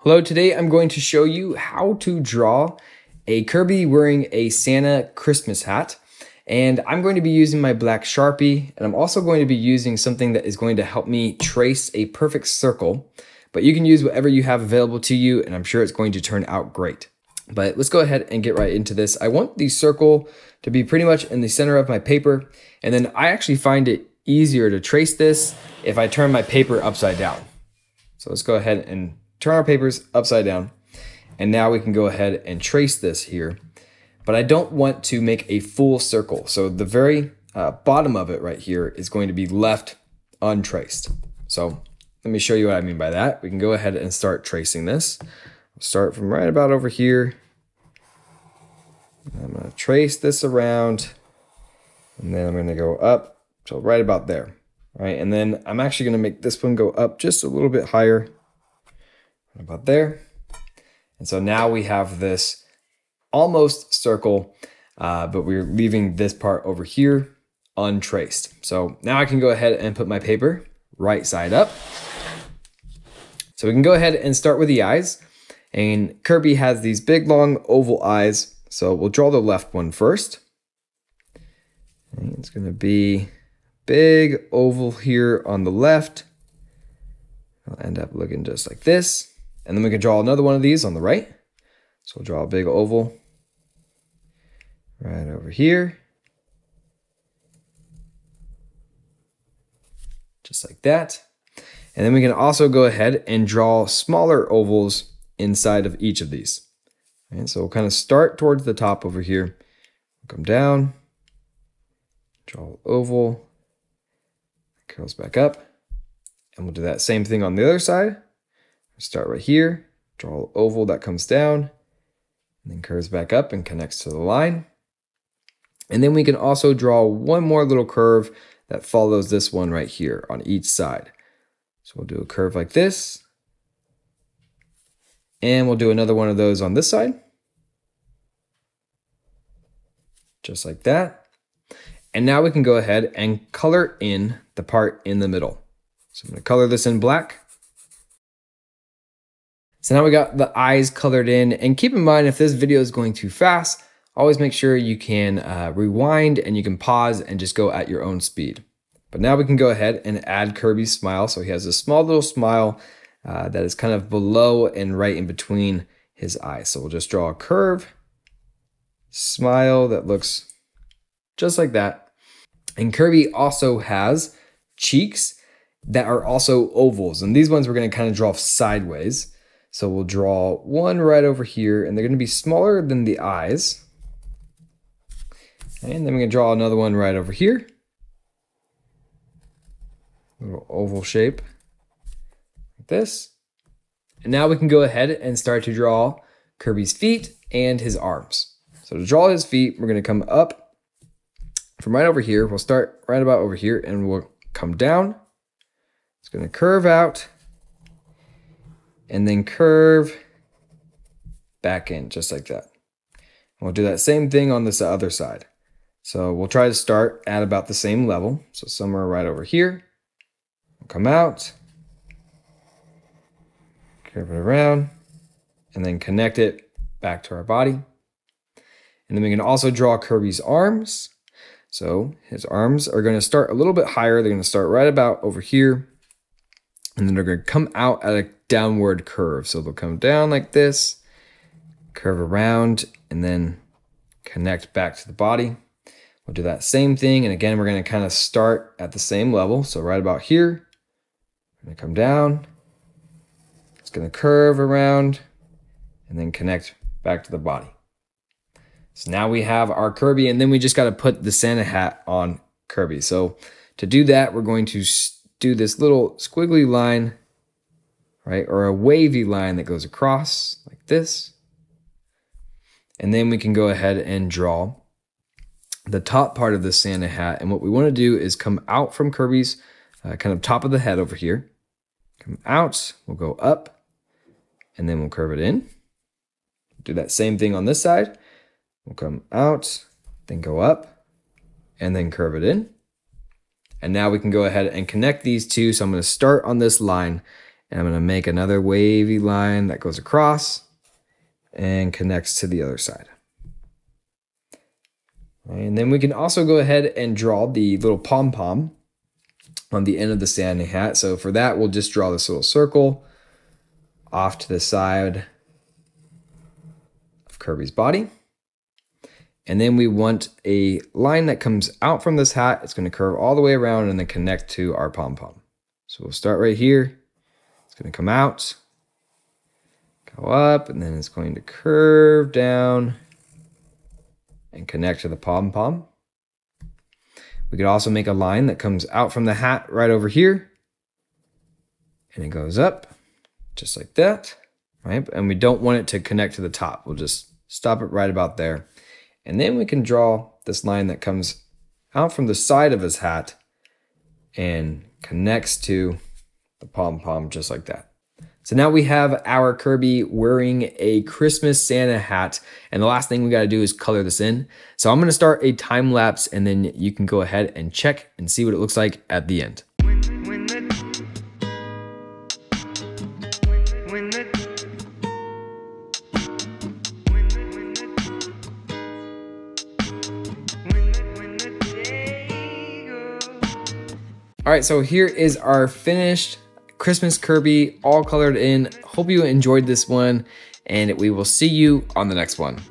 Hello, today I'm going to show you how to draw a Kirby wearing a Santa Christmas hat. And I'm going to be using my black Sharpie, and I'm also going to be using something that is going to help me trace a perfect circle. But you can use whatever you have available to you, and I'm sure it's going to turn out great. But let's go ahead and get right into this. I want the circle to be pretty much in the center of my paper, and then I actually find it easier to trace this if I turn my paper upside down. So let's go ahead and turn our papers upside down, and now we can go ahead and trace this here. But I don't want to make a full circle, so the very bottom of it right here is going to be left untraced. So let me show you what I mean by that. We can go ahead and start tracing this. I'll start from right about over here. I'm going to trace this around, and then I'm going to go up to right about there. Right, and then I'm actually going to make this one go up just a little bit higher, about there. And so now we have this almost circle, but we're leaving this part over here untraced. So now I can go ahead and put my paper right side up. So we can go ahead and start with the eyes. And Kirby has these big, long oval eyes. So we'll draw the left one first. And it's going to be big oval here on the left. It'll end up looking just like this. And then we can draw another one of these on the right. So we'll draw a big oval right over here. Just like that. And then we can also go ahead and draw smaller ovals inside of each of these. And so we'll kind of start towards the top over here. Come down, draw an oval, curls back up, and we'll do that same thing on the other side. Start right here, draw an oval that comes down, and then curves back up and connects to the line. And then we can also draw one more little curve that follows this one right here on each side. So we'll do a curve like this, and we'll do another one of those on this side, just like that. And now we can go ahead and color in the part in the middle. So I'm going to color this in black. So now we got the eyes colored in, and keep in mind if this video is going too fast, always make sure you can rewind and you can pause and just go at your own speed. But now we can go ahead and add Kirby's smile. So he has a small little smile that is kind of below and right in between his eyes. So we'll just draw a curve, smile that looks just like that. And Kirby also has cheeks that are also ovals. And these ones we're going to kind of draw sideways. So we'll draw one right over here, and they're going to be smaller than the eyes. And then we can draw another one right over here. Little oval shape like this. And now we can go ahead and start to draw Kirby's feet and his arms. So to draw his feet, we're going to come up from right over here. We'll start right about over here, and we'll come down. It's going to curve out and then curve back in just like that. We'll do that same thing on this other side. So we'll try to start at about the same level. So somewhere right over here. We'll come out, curve it around, and then connect it back to our body. And then we can also draw Kirby's arms. So his arms are going to start a little bit higher. They're going to start right about over here. And then they're going to come out at a downward curve. So they'll come down like this, curve around, and then connect back to the body. We'll do that same thing. And again, we're going to kind of start at the same level. So right about here, we're going to come down. It's going to curve around and then connect back to the body. So now we have our Kirby, and then we just got to put the Santa hat on Kirby. So to do that, we're going to do this little squiggly line, right? Or a wavy line that goes across like this. And then we can go ahead and draw the top part of the Santa hat. And what we want to do is come out from Kirby's kind of top of the head over here. Come out, we'll go up, and then we'll curve it in. Do that same thing on this side. We'll come out, then go up, and then curve it in. And now we can go ahead and connect these two. So I'm going to start on this line, And I'm gonna make another wavy line that goes across and connects to the other side. And then we can also go ahead and draw the little pom-pom on the end of the Santa hat. So for that, we'll just draw this little circle off to the side of Kirby's body. And then we want a line that comes out from this hat. It's going to curve all the way around and then connect to our pom-pom. So we'll start right here. It's going to come out, go up, and then it's going to curve down and connect to the pom-pom. We could also make a line that comes out from the hat right over here. And it goes up just like that, right? And we don't want it to connect to the top. We'll just stop it right about there. And then we can draw this line that comes out from the side of his hat and connects to the pom-pom just like that. So now we have our Kirby wearing a Christmas Santa hat. And the last thing we got to do is color this in. So I'm going to start a time lapse and then you can go ahead and check and see what it looks like at the end. All right, so here is our finished Christmas Kirby all colored in. Hope you enjoyed this one and we will see you on the next one.